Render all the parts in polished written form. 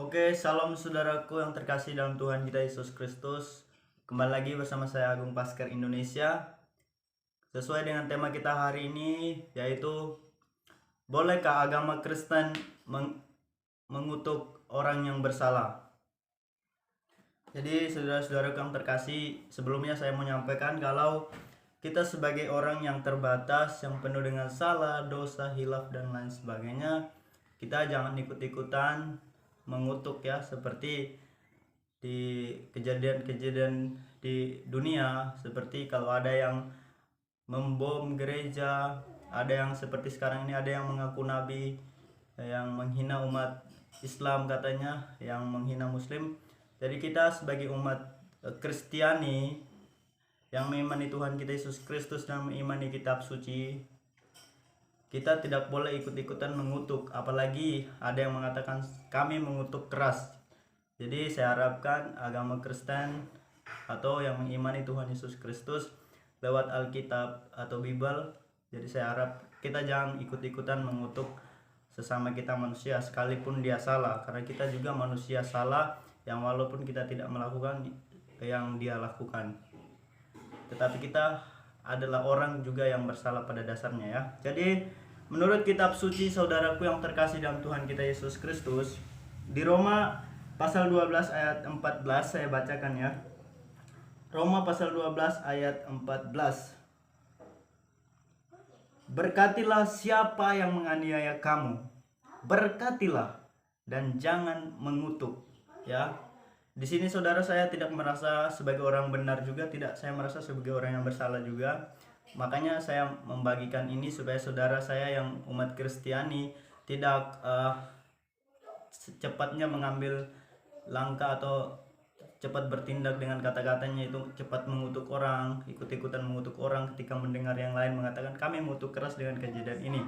Oke, salam saudaraku yang terkasih dalam Tuhan kita Yesus Kristus. Kembali lagi bersama saya Agung Paskar Indonesia. Sesuai dengan tema kita hari ini, yaitu bolehkah agama Kristen mengutuk orang yang bersalah? Jadi saudara-saudaraku yang terkasih, sebelumnya saya mau menyampaikan kalau kita sebagai orang yang terbatas, yang penuh dengan salah, dosa, hilaf, dan lain sebagainya, kita jangan ikut-ikutan mengutuk ya, seperti di kejadian-kejadian di dunia, seperti kalau ada yang membom gereja, ada yang seperti sekarang ini ada yang mengaku nabi, yang menghina umat Islam katanya, yang menghina Muslim. Jadi kita sebagai umat Kristiani yang mengimani Tuhan kita Yesus Kristus dan mengimani kitab suci, kita tidak boleh ikut-ikutan mengutuk, apalagi ada yang mengatakan kami mengutuk keras. Jadi saya harapkan agama Kristen atau yang mengimani Tuhan Yesus Kristus lewat Alkitab atau Bible, jadi saya harap kita jangan ikut-ikutan mengutuk sesama kita manusia sekalipun dia salah, karena kita juga manusia salah yang walaupun kita tidak melakukan yang dia lakukan, tetapi kita adalah orang juga yang bersalah pada dasarnya ya. Jadi menurut kitab suci saudaraku yang terkasih dalam Tuhan kita Yesus Kristus, di Roma pasal 12 ayat 14 saya bacakan ya. Roma pasal 12 ayat 14. Berkatilah siapa yang menganiaya kamu, berkatilah dan jangan mengutuk ya. Di sini saudara, saya tidak merasa sebagai orang benar juga, tidak, saya merasa sebagai orang yang bersalah juga. Makanya saya membagikan ini supaya saudara saya yang umat Kristiani tidak secepatnya mengambil langkah atau cepat bertindak dengan kata-katanya itu cepat mengutuk orang, ikut-ikutan mengutuk orang ketika mendengar yang lain mengatakan kami mengutuk keras dengan kejadian ini.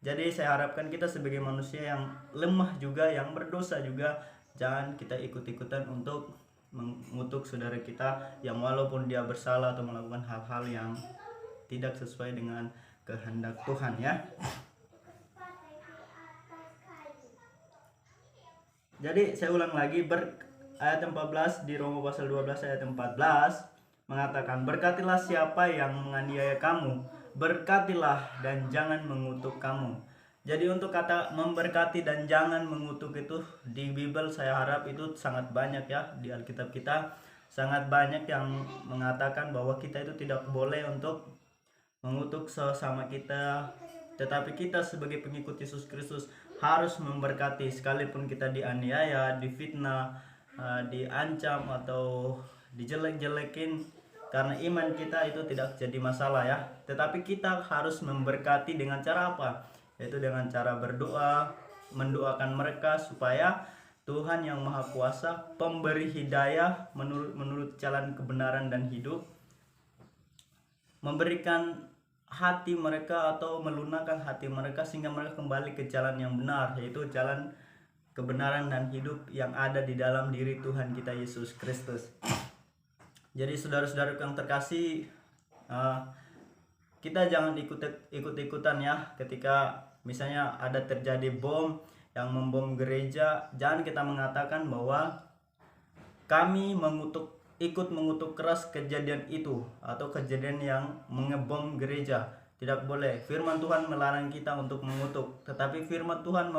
Jadi saya harapkan kita sebagai manusia yang lemah juga, yang berdosa juga, jangan kita ikut-ikutan untuk mengutuk saudara kita yang walaupun dia bersalah atau melakukan hal-hal yang tidak sesuai dengan kehendak Tuhan ya. Jadi saya ulang lagi, ayat 14 di Roma pasal 12 ayat 14 mengatakan, berkatilah siapa yang menganiaya kamu, berkatilah dan jangan mengutuk kamu. Jadi untuk kata memberkati dan jangan mengutuk itu di Bible saya harap itu sangat banyak ya. Di Alkitab kita sangat banyak yang mengatakan bahwa kita itu tidak boleh untuk mengutuk sesama kita, tetapi kita sebagai pengikut Yesus Kristus harus memberkati sekalipun kita dianiaya, difitnah, diancam atau dijelek-jelekin, karena iman kita itu tidak jadi masalah ya. Tetapi kita harus memberkati dengan cara apa? Yaitu dengan cara berdoa, mendoakan mereka supaya Tuhan yang Maha Kuasa, pemberi hidayah menurut jalan kebenaran dan hidup, memberikan hati mereka atau melunakkan hati mereka sehingga mereka kembali ke jalan yang benar, yaitu jalan kebenaran dan hidup yang ada di dalam diri Tuhan kita Yesus Kristus. Jadi saudara-saudara yang terkasih, kita jangan ikut-ikutan ya. Ketika misalnya ada terjadi bom yang membom gereja, jangan kita mengatakan bahwa kami ikut mengutuk keras kejadian itu atau kejadian yang mengebom gereja. Tidak boleh. Firman Tuhan melarang kita untuk mengutuk, tetapi firman Tuhan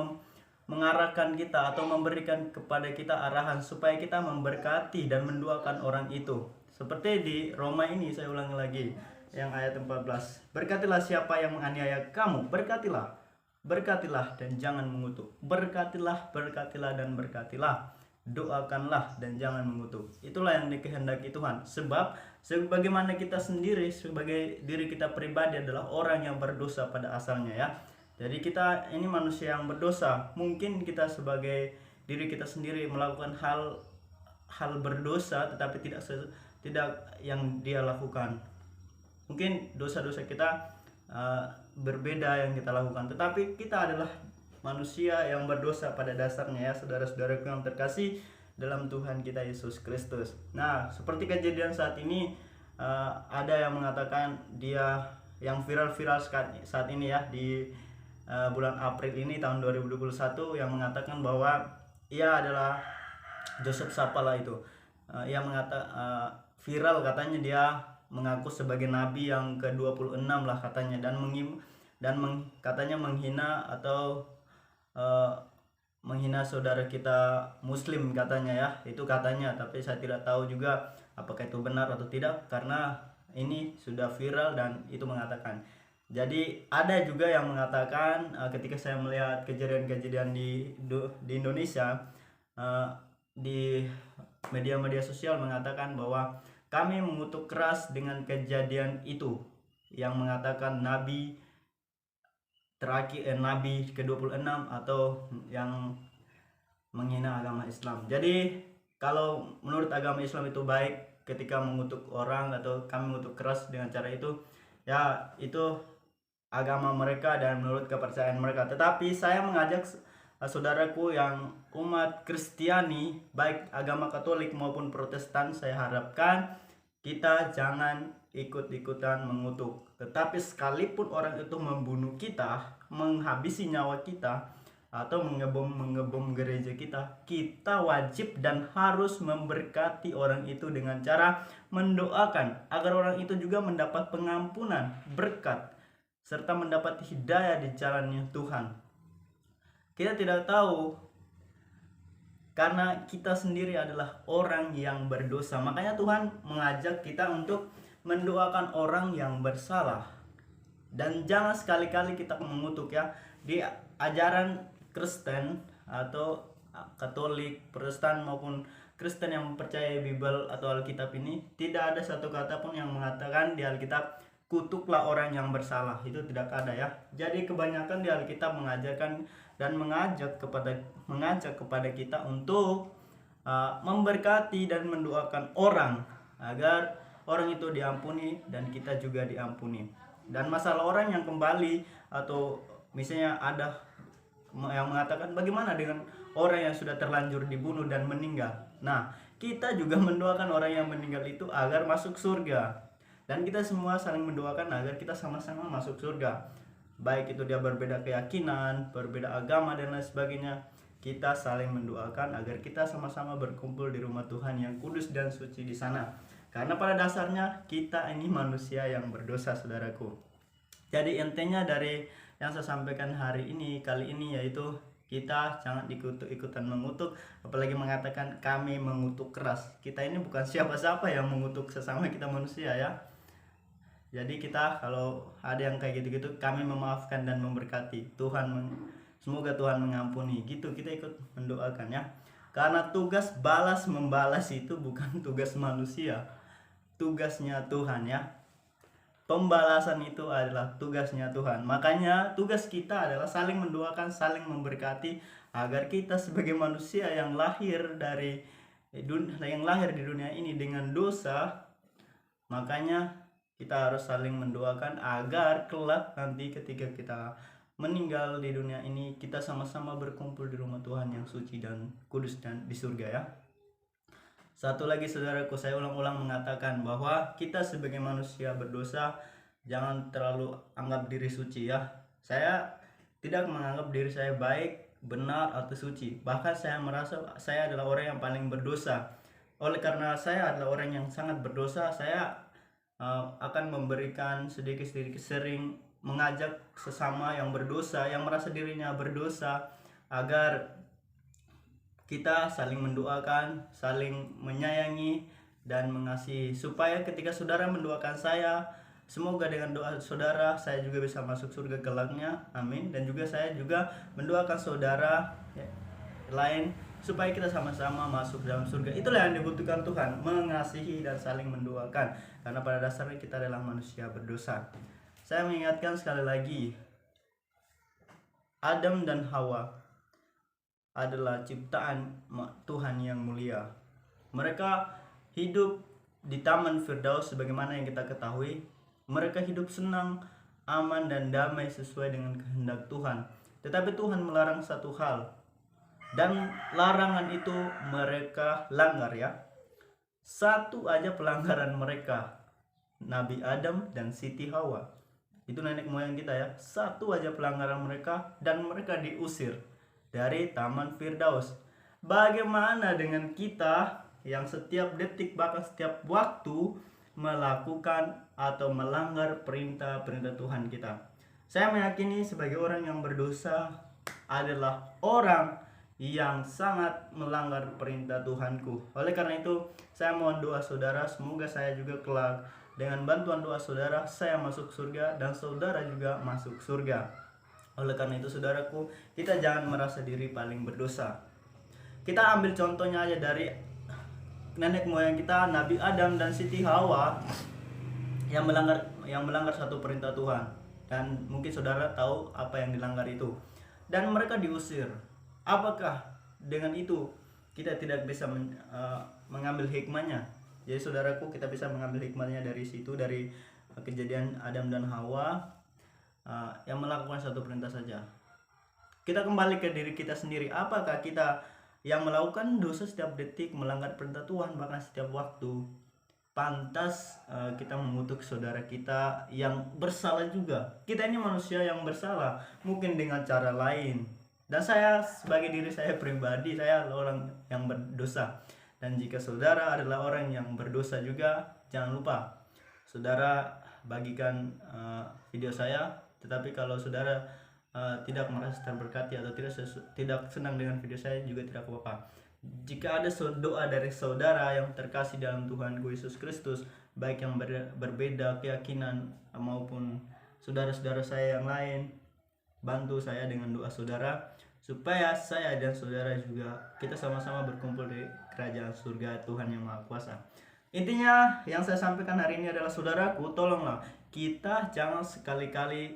mengarahkan kita atau memberikan kepada kita arahan supaya kita memberkati dan mendoakan orang itu. Seperti di Roma ini, saya ulangi lagi yang ayat 14. Berkatilah siapa yang menganiaya kamu, berkatilah dan jangan mengutuk. Berkatilah dan berkatilah. Doakanlah dan jangan mengutuk. Itulah yang dikehendaki Tuhan. Sebab sebagaimana kita sendiri sebagai diri kita pribadi adalah orang yang berdosa pada asalnya ya. Jadi kita ini manusia yang berdosa. Mungkin kita sebagai diri kita sendiri melakukan hal berdosa, tetapi tidak yang dia lakukan. Mungkin dosa-dosa kita berbeda yang kita lakukan, tetapi kita adalah manusia yang berdosa pada dasarnya ya, saudara-saudaraku yang terkasih dalam Tuhan kita Yesus Kristus. Nah, seperti kejadian saat ini, ada yang mengatakan dia yang viral saat ini ya, di bulan April ini tahun 2021, yang mengatakan bahwa ia adalah Joseph Sapala itu. Ia viral katanya dia mengaku sebagai nabi yang ke-26 lah katanya, katanya menghina atau uh, menghina saudara kita muslim katanya ya, itu katanya, tapi saya tidak tahu juga apakah itu benar atau tidak karena ini sudah viral dan itu mengatakan. Jadi ada juga yang mengatakan ketika saya melihat kejadian-kejadian di Indonesia, di media-media sosial mengatakan bahwa kami mengutuk keras dengan kejadian itu yang mengatakan nabi nabi ke-26 atau yang menghina agama Islam. Jadi kalau menurut agama Islam itu baik ketika mengutuk orang atau kami mengutuk keras dengan cara itu, ya itu agama mereka dan menurut kepercayaan mereka. Tetapi saya mengajak saudaraku yang umat Kristiani, baik agama Katolik maupun Protestan, saya harapkan kita jangan ikut-ikutan mengutuk. Tetapi sekalipun orang itu membunuh kita, menghabisi nyawa kita, atau mengebom gereja kita wajib dan harus memberkati orang itu dengan cara mendoakan agar orang itu juga mendapat pengampunan, berkat, serta mendapat hidayah di jalannya Tuhan. Kita tidak tahu karena kita sendiri adalah orang yang berdosa. Makanya Tuhan mengajak kita untuk mendoakan orang yang bersalah. Dan jangan sekali-kali kita mengutuk ya. Di ajaran Kristen atau Katolik, Protestan maupun Kristen yang mempercayai Bible atau Alkitab ini, tidak ada satu kata pun yang mengatakan di Alkitab kutuklah orang yang bersalah. Itu tidak ada ya. Jadi kebanyakan di Alkitab mengajarkan dan mengajak kepada kita untuk memberkati dan mendoakan orang agar orang itu diampuni dan kita juga diampuni. Dan masalah orang yang kembali atau misalnya ada yang mengatakan bagaimana dengan orang yang sudah terlanjur dibunuh dan meninggal. Nah, kita juga mendoakan orang yang meninggal itu agar masuk surga. Dan kita semua saling mendoakan agar kita sama-sama masuk surga. Baik itu dia berbeda keyakinan, berbeda agama dan lain sebagainya, kita saling mendoakan agar kita sama-sama berkumpul di rumah Tuhan yang kudus dan suci di sana. Karena pada dasarnya kita ini manusia yang berdosa, saudaraku. Jadi intinya dari yang saya sampaikan kali ini yaitu kita jangan ikut-ikutan mengutuk, apalagi mengatakan kami mengutuk keras. Kita ini bukan siapa-siapa yang mengutuk sesama kita manusia ya. Jadi kita kalau ada yang kayak gitu-gitu, kami memaafkan dan memberkati. Semoga Tuhan mengampuni. Gitu kita ikut mendoakan ya. Karena tugas balas membalas itu bukan tugas manusia, tugasnya Tuhan ya. Pembalasan itu adalah tugasnya Tuhan. Makanya tugas kita adalah saling mendoakan, saling memberkati agar kita sebagai manusia yang lahir di dunia ini dengan dosa, makanya kita harus saling mendoakan agar kelak nanti ketika kita meninggal di dunia ini, kita sama-sama berkumpul di rumah Tuhan yang suci dan kudus dan di surga ya. Satu lagi saudaraku, saya ulang-ulang mengatakan bahwa kita sebagai manusia berdosa jangan terlalu anggap diri suci ya. Saya tidak menganggap diri saya baik, benar atau suci. Bahkan saya merasa saya adalah orang yang paling berdosa. Oleh karena saya adalah orang yang sangat berdosa, saya akan memberikan sedikit-sedikit sering mengajak sesama yang berdosa, yang merasa dirinya berdosa, agar kita saling mendoakan, saling menyayangi dan mengasihi, supaya ketika saudara mendoakan saya, semoga dengan doa saudara saya juga bisa masuk surga kelaknya, amin. Dan juga saya juga mendoakan saudara lain supaya kita sama-sama masuk dalam surga. Itulah yang dibutuhkan Tuhan, mengasihi dan saling mendoakan, karena pada dasarnya kita adalah manusia berdosa. Saya mengingatkan sekali lagi, Adam dan Hawa adalah ciptaan Tuhan yang mulia. Mereka hidup di Taman Firdaus sebagaimana yang kita ketahui. Mereka hidup senang, aman dan damai sesuai dengan kehendak Tuhan. Tetapi Tuhan melarang satu hal, dan larangan itu mereka langgar ya. Satu aja pelanggaran mereka, Nabi Adam dan Siti Hawa, itu nenek moyang kita ya. Satu aja pelanggaran mereka dan mereka diusir dari Taman Firdaus. Bagaimana dengan kita yang setiap detik bahkan setiap waktu melakukan atau melanggar perintah-perintah Tuhan kita? Saya meyakini sebagai orang yang berdosa adalah orang yang sangat melanggar perintah Tuhanku. Oleh karena itu, saya mohon doa saudara, semoga saya juga kelak dengan bantuan doa saudara, saya masuk surga dan saudara juga masuk surga. Oleh karena itu saudaraku, kita jangan merasa diri paling berdosa. Kita ambil contohnya aja dari nenek moyang kita, Nabi Adam dan Siti Hawa yang melanggar satu perintah Tuhan. Dan mungkin saudara tahu apa yang dilanggar itu. Dan mereka diusir. Apakah dengan itu kita tidak bisa mengambil hikmahnya? Jadi saudaraku, kita bisa mengambil hikmahnya dari situ, dari kejadian Adam dan Hawa yang melakukan satu perintah saja. Kita kembali ke diri kita sendiri. Apakah kita yang melakukan dosa setiap detik, melanggar perintah Tuhan bahkan setiap waktu, pantas kita mengutuk saudara kita yang bersalah juga? Kita ini manusia yang bersalah, mungkin dengan cara lain. Dan saya sebagai diri saya pribadi, saya adalah orang yang berdosa. Dan jika saudara adalah orang yang berdosa juga, jangan lupa saudara bagikan video saya. Tetapi kalau saudara tidak merasa terberkati atau tidak senang dengan video saya juga tidak apa-apa. Jika ada doa dari saudara yang terkasih dalam Tuhan Yesus Kristus, baik yang berbeda keyakinan maupun saudara-saudara saya yang lain, bantu saya dengan doa saudara supaya saya dan saudara juga kita sama-sama berkumpul di kerajaan surga Tuhan yang Maha Kuasa. Intinya yang saya sampaikan hari ini adalah saudaraku, tolonglah kita jangan sekali-kali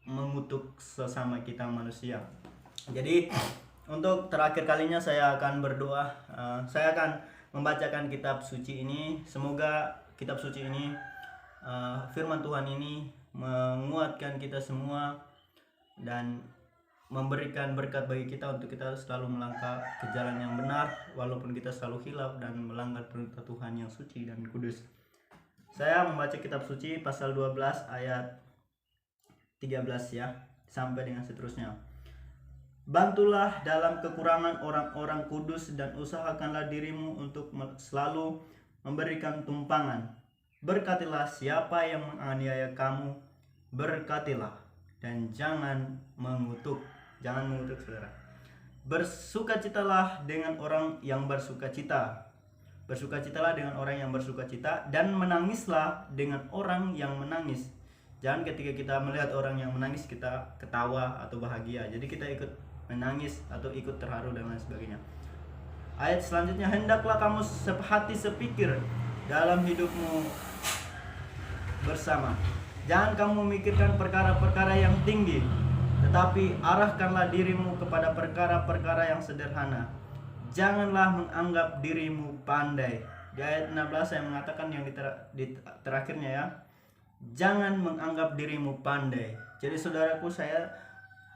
mengutuk sesama kita manusia. Jadi untuk terakhir kalinya saya akan berdoa. Saya akan membacakan kitab suci ini. Semoga kitab suci ini, firman Tuhan ini menguatkan kita semua dan memberikan berkat bagi kita untuk kita selalu melangkah ke jalan yang benar walaupun kita selalu hilaf dan melanggar perintah Tuhan yang suci dan kudus. Saya membaca kitab suci pasal 12 ayat 13 ya, sampai dengan seterusnya. Bantulah dalam kekurangan orang-orang kudus dan usahakanlah dirimu untuk selalu memberikan tumpangan. Berkatilah siapa yang menganiaya kamu, berkatilah dan jangan mengutuk. Jangan mengutuk saudara. Bersukacitalah dengan orang yang bersukacita. Bersukacitalah dengan orang yang bersukacita dan menangislah dengan orang yang menangis. Jangan ketika kita melihat orang yang menangis kita ketawa atau bahagia. Jadi kita ikut menangis atau ikut terharu dan lain sebagainya. Ayat selanjutnya, hendaklah kamu sepihati sepikir dalam hidupmu bersama. Jangan kamu memikirkan perkara-perkara yang tinggi, tetapi arahkanlah dirimu kepada perkara-perkara yang sederhana. Janganlah menganggap dirimu pandai. Di ayat 16 saya mengatakan yang di terakhirnya ya. Jangan menganggap dirimu pandai. Jadi saudaraku, saya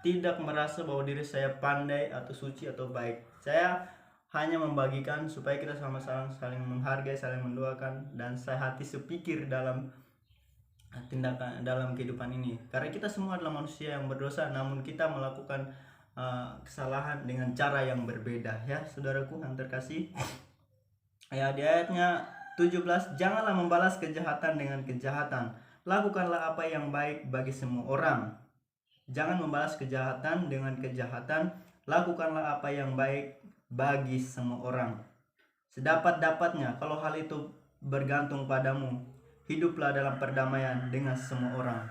tidak merasa bahwa diri saya pandai atau suci atau baik. Saya hanya membagikan supaya kita sama-sama saling menghargai, saling mendoakan, dan sehati sepikir dalam tindakan dalam kehidupan ini. Karena kita semua adalah manusia yang berdosa, namun kita melakukan kesalahan dengan cara yang berbeda ya saudaraku yang terkasih. Ya, di ayatnya 17, janganlah membalas kejahatan dengan kejahatan. Lakukanlah apa yang baik bagi semua orang. Jangan membalas kejahatan dengan kejahatan. Lakukanlah apa yang baik bagi semua orang. Sedapat-dapatnya, kalau hal itu bergantung padamu, hiduplah dalam perdamaian dengan semua orang.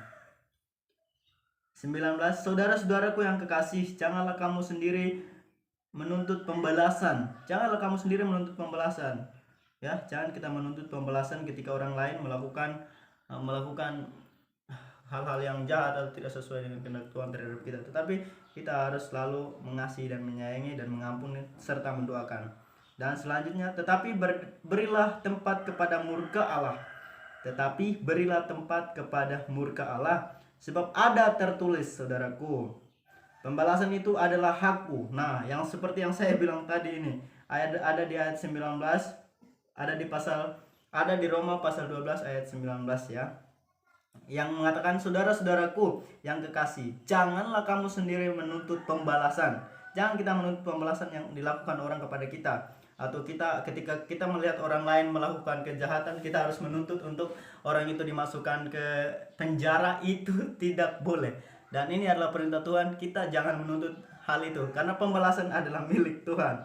19, saudara-saudaraku yang kekasih, janganlah kamu sendiri menuntut pembalasan. Janganlah kamu sendiri menuntut pembalasan. Ya, jangan kita menuntut pembalasan ketika orang lain melakukan hal-hal yang jahat atau tidak sesuai dengan kehendak Tuhan terhadap kita. Tetapi kita harus selalu mengasihi dan menyayangi dan mengampuni serta mendoakan. Dan selanjutnya, tetapi berilah tempat kepada murka Allah. Tetapi berilah tempat kepada murka Allah, sebab ada tertulis, saudaraku, pembalasan itu adalah hakku. Nah, yang seperti yang saya bilang tadi ini, ada di ayat 19, ada di Roma pasal 12 ayat 19 ya. Yang mengatakan, saudara-saudaraku yang kekasih, janganlah kamu sendiri menuntut pembalasan. Jangan kita menuntut pembalasan yang dilakukan orang kepada kita, atau ketika kita melihat orang lain melakukan kejahatan, kita harus menuntut untuk orang itu dimasukkan ke penjara. Itu tidak boleh. Dan ini adalah perintah Tuhan, kita jangan menuntut hal itu karena pembalasan adalah milik Tuhan.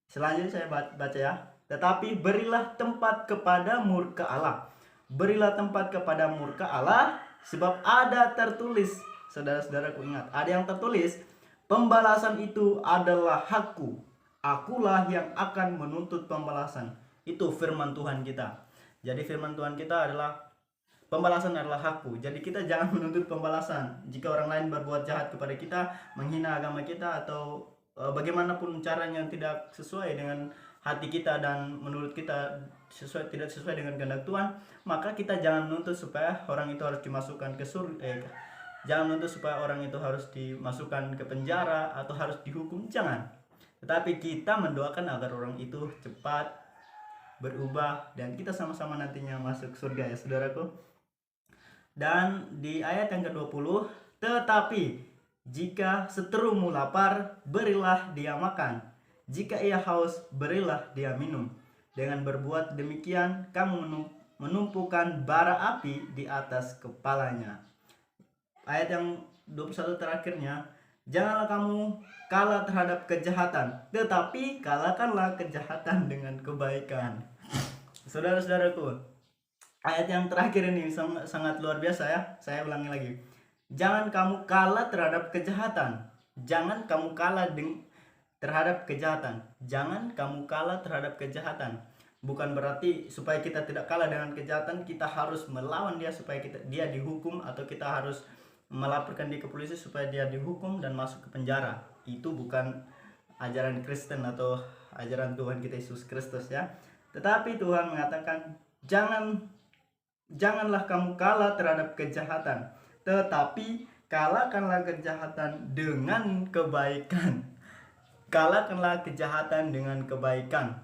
Selanjutnya saya baca ya. Tetapi berilah tempat kepada murka Allah. Berilah tempat kepada murka Allah, sebab ada tertulis. Saudara-saudaraku, ingat, ada yang tertulis, pembalasan itu adalah hakku. Akulah yang akan menuntut pembalasan. Itu firman Tuhan kita. Jadi firman Tuhan kita adalah pembalasan adalah hakku. Jadi kita jangan menuntut pembalasan. Jika orang lain berbuat jahat kepada kita, menghina agama kita, atau bagaimanapun caranya yang tidak sesuai dengan hati kita dan menurut kita tidak sesuai dengan kehendak Tuhan, maka kita jangan menuntut supaya orang itu harus dimasukkan ke surga. Jangan menuntut supaya orang itu harus dimasukkan ke penjara atau harus dihukum, jangan. Tetapi kita mendoakan agar orang itu cepat berubah dan kita sama-sama nantinya masuk surga ya saudaraku. Dan di ayat yang ke-20, tetapi jika seterumu lapar, berilah dia makan. Jika ia haus, berilah dia minum. Dengan berbuat demikian, kamu menumpukan bara api di atas kepalanya. Ayat yang 21 terakhirnya, janganlah kamu kalah terhadap kejahatan, tetapi kalahkanlah kejahatan dengan kebaikan. Saudara-saudaraku, ayat yang terakhir ini sangat luar biasa ya. Saya ulangi lagi. Jangan kamu kalah terhadap kejahatan. Jangan kamu kalah terhadap kejahatan. Jangan kamu kalah terhadap kejahatan. Bukan berarti supaya kita tidak kalah dengan kejahatan, kita harus melawan dia supaya dia dihukum, atau kita harus melaporkan dia ke polisi supaya dia dihukum dan masuk ke penjara. Itu bukan ajaran Kristen atau ajaran Tuhan kita Yesus Kristus ya. Tetapi Tuhan mengatakan, janganlah kamu kalah terhadap kejahatan, tetapi kalahkanlah kejahatan dengan kebaikan. Kalahkanlah kejahatan dengan kebaikan.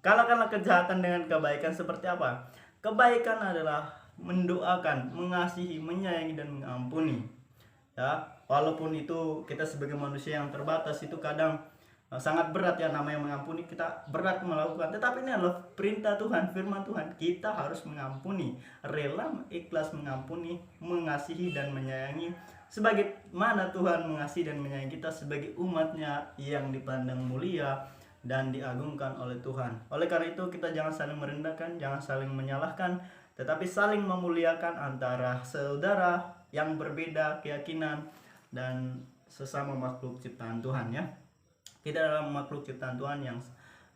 Kalahkanlah kejahatan dengan kebaikan seperti apa? Kebaikan adalah mendoakan, mengasihi, menyayangi, dan mengampuni. Ya, walaupun itu kita sebagai manusia yang terbatas itu kadang sangat berat ya, namanya mengampuni, kita berat melakukan. Tetapi ini adalah perintah Tuhan, firman Tuhan, kita harus mengampuni, rela ikhlas mengampuni, mengasihi dan menyayangi sebagaimana Tuhan mengasihi dan menyayangi kita sebagai umatnya yang dipandang mulia dan diagungkan oleh Tuhan. Oleh karena itu kita jangan saling merendahkan, jangan saling menyalahkan, tetapi saling memuliakan antara saudara yang berbeda keyakinan dan sesama makhluk ciptaan Tuhan ya. Kita adalah makhluk ciptaan Tuhan yang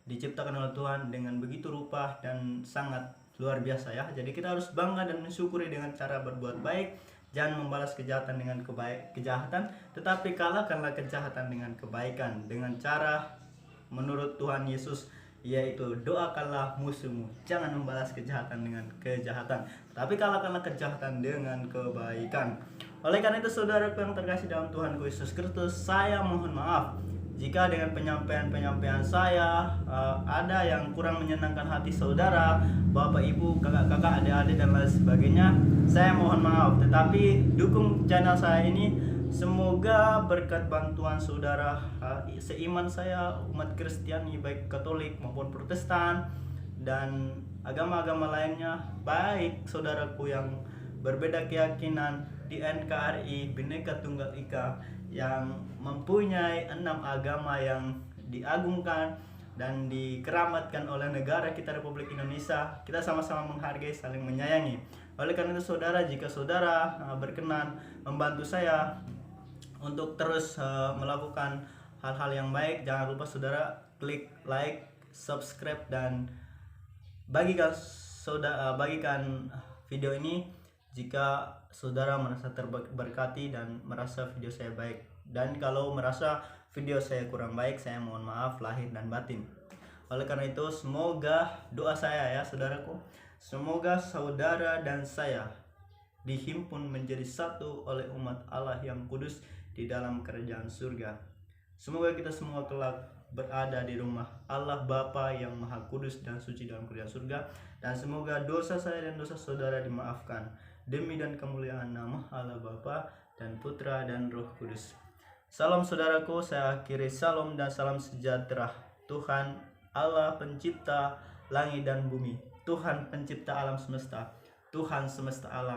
diciptakan oleh Tuhan dengan begitu rupa dan sangat luar biasa ya. Jadi kita harus bangga dan mensyukuri dengan cara berbuat baik. Jangan membalas kejahatan dengan kejahatan, tetapi kalahkanlah kejahatan dengan kebaikan dengan cara menurut Tuhan Yesus, yaitu doakanlah musuhmu. Jangan membalas kejahatan dengan kejahatan, tapi kalahkanlah kejahatan dengan kebaikan. Oleh karena itu saudaraku yang terkasih dalam Tuhan Yesus Kristus, saya mohon maaf jika dengan penyampaian saya ada yang kurang menyenangkan hati saudara, bapak ibu, kakak-kakak, adik-adik dan lain sebagainya. Saya mohon maaf, tetapi dukung channel saya ini. Semoga berkat bantuan saudara seiman saya, umat Kristiani baik Katolik maupun Protestan dan agama-agama lainnya, baik saudaraku yang berbeda keyakinan di NKRI Bhinneka Tunggal Ika yang mempunyai 6 agama yang diagungkan dan dikeramatkan oleh negara kita Republik Indonesia. Kita sama-sama menghargai, saling menyayangi. Oleh karena itu saudara, jika saudara berkenan membantu saya untuk terus melakukan hal-hal yang baik, jangan lupa saudara klik like, subscribe, dan bagikan video ini jika saudara merasa terberkati dan merasa video saya baik. Dan kalau merasa video saya kurang baik, saya mohon maaf lahir dan batin. Oleh karena itu semoga doa saya ya saudaraku, semoga saudara dan saya dihimpun menjadi satu oleh umat Allah yang kudus di dalam kerajaan surga. Semoga kita semua kelak berada di rumah Allah Bapa yang Maha Kudus dan suci dalam kerajaan surga. Dan semoga dosa saya dan dosa saudara dimaafkan demi dan kemuliaan nama Allah Bapa dan Putra dan Roh Kudus. Salam saudaraku, saya akhiri salam dan salam sejahtera. Tuhan Allah pencipta langit dan bumi, Tuhan pencipta alam semesta, Tuhan semesta alam.